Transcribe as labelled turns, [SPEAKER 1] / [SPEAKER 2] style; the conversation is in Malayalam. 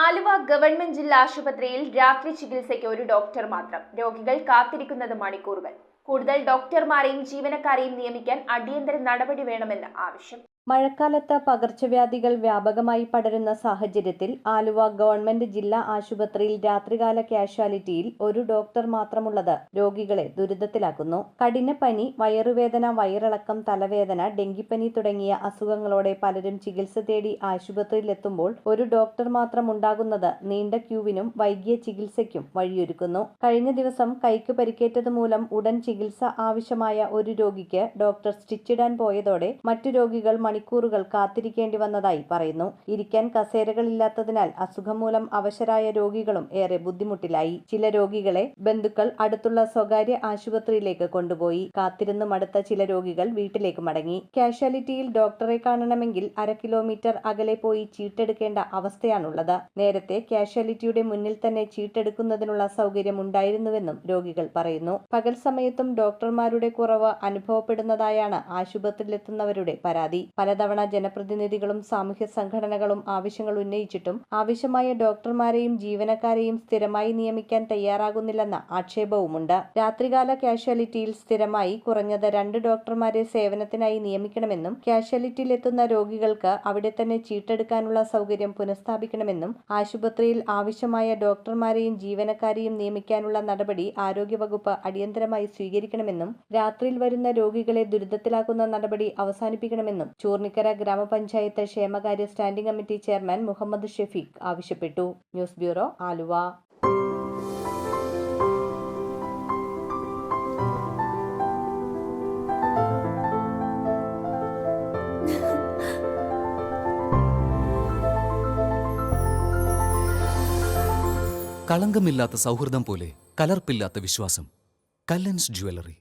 [SPEAKER 1] ആലുവ ഗവൺമെന്റ് ജില്ലാ ആശുപത്രിയിൽ രാത്രി ചികിത്സയ്ക്ക് ഒരു ഡോക്ടർ മാത്രം. രോഗികൾ കാത്തിരിക്കുന്നത് മണിക്കൂറുകൾ. കൂടുതൽ ഡോക്ടർമാരെയും ജീവനക്കാരെയും നിയമിക്കാൻ അടിയന്തര നടപടി വേണമെന്ന് ആവശ്യം.
[SPEAKER 2] മഴക്കാലത്ത് പകർച്ചവ്യാധികൾ വ്യാപകമായി പടരുന്ന സാഹചര്യത്തിൽ ആലുവ ഗവൺമെന്റ് ജില്ലാ ആശുപത്രിയിൽ രാത്രികാല കാഷ്വാലിറ്റിയിൽ ഒരു ഡോക്ടർ മാത്രമുള്ളത് രോഗികളെ ദുരിതത്തിലാക്കുന്നു. കഠിനപ്പനി, വയറുവേദന, വയറിളക്കം, തലവേദന, ഡെങ്കിപ്പനി തുടങ്ങിയ അസുഖങ്ങളോടെ പലരും ചികിത്സ തേടി ആശുപത്രിയിലെത്തുമ്പോൾ ഒരു ഡോക്ടർ മാത്രം ഉണ്ടാകുന്നത് നീണ്ട ക്യൂവിനും വൈകിയ ചികിത്സയ്ക്കും വഴിയൊരുക്കുന്നു. കഴിഞ്ഞ ദിവസം കൈക്ക് പരിക്കേറ്റത് മൂലം ഉടൻ ചികിത്സ ആവശ്യമായ ഒരു രോഗിക്ക് ഡോക്ടർ സ്റ്റിച്ചിടാൻ പോയതോടെ മറ്റു രോഗികൾ മണിക്കൂറുകൾ കാത്തിരിക്കേണ്ടി വന്നതായി പറയുന്നു. ഇരിക്കാൻ കസേരകളില്ലാത്തതിനാൽ അസുഖം മൂലം അവശരായ രോഗികളും ഏറെ ബുദ്ധിമുട്ടിലായി. ചില രോഗികളെ ബന്ധുക്കൾ അടുത്തുള്ള സ്വകാര്യ ആശുപത്രിയിലേക്ക് കൊണ്ടുപോയി. കാത്തിരുന്ന് മടുത്ത ചില രോഗികൾ വീട്ടിലേക്ക് മടങ്ങി. കാഷ്വാലിറ്റിയിൽ ഡോക്ടറെ കാണണമെങ്കിൽ 1/2 കിലോമീറ്റർ അകലെ പോയി ചീട്ടെടുക്കേണ്ട അവസ്ഥയാണുള്ളത്. നേരത്തെ കാഷ്വാലിറ്റിയുടെ മുന്നിൽ തന്നെ ചീട്ടെടുക്കുന്നതിനുള്ള സൗകര്യം ഉണ്ടായിരുന്നുവെന്നും രോഗികൾ പറയുന്നു. പകൽ സമയത്തും ഡോക്ടർമാരുടെ കുറവ് അനുഭവപ്പെടുന്നതായാണ് ആശുപത്രിയിലെത്തുന്നവരുടെ പരാതി. പലതവണ ജനപ്രതിനിധികളും സാമൂഹ്യ സംഘടനകളും ആവശ്യങ്ങൾ ഉന്നയിച്ചിട്ടും ആവശ്യമായ ഡോക്ടർമാരെയും ജീവനക്കാരെയും സ്ഥിരമായി നിയമിക്കാൻ തയ്യാറാകുന്നില്ലെന്ന ആക്ഷേപവുമുണ്ട്. രാത്രികാല കാഷ്വാലിറ്റിയിൽ സ്ഥിരമായി കുറഞ്ഞത് 2 ഡോക്ടർമാരെ സേവനത്തിനായി നിയമിക്കണമെന്നും കാഷ്വാലിറ്റിയിൽ എത്തുന്ന രോഗികൾക്ക് അവിടെ തന്നെ ചീട്ടെടുക്കാനുള്ള സൗകര്യം പുനഃസ്ഥാപിക്കണമെന്നും ആശുപത്രിയിൽ ആവശ്യമായ ഡോക്ടർമാരെയും ജീവനക്കാരെയും നിയമിക്കാനുള്ള നടപടി ആരോഗ്യവകുപ്പ് അടിയന്തരമായി സ്വീകരിക്കണമെന്നും രാത്രിയിൽ വരുന്ന രോഗികളെ ദുരിതത്തിലാക്കുന്ന നടപടി അവസാനിപ്പിക്കണമെന്നും ചൂർണിക്കര ഗ്രാമപഞ്ചായത്ത് ക്ഷേമകാര്യ standing committee chairman Muhammad Shefeek ആവശ്യപ്പെട്ടു. News bureau, Aluva.
[SPEAKER 3] കളങ്കമില്ലാത്ത സൗഹൃദം പോലെ കലർപ്പില്ലാത്ത വിശ്വാസം. കല്ലൻസ് ജ്വല്ലറി.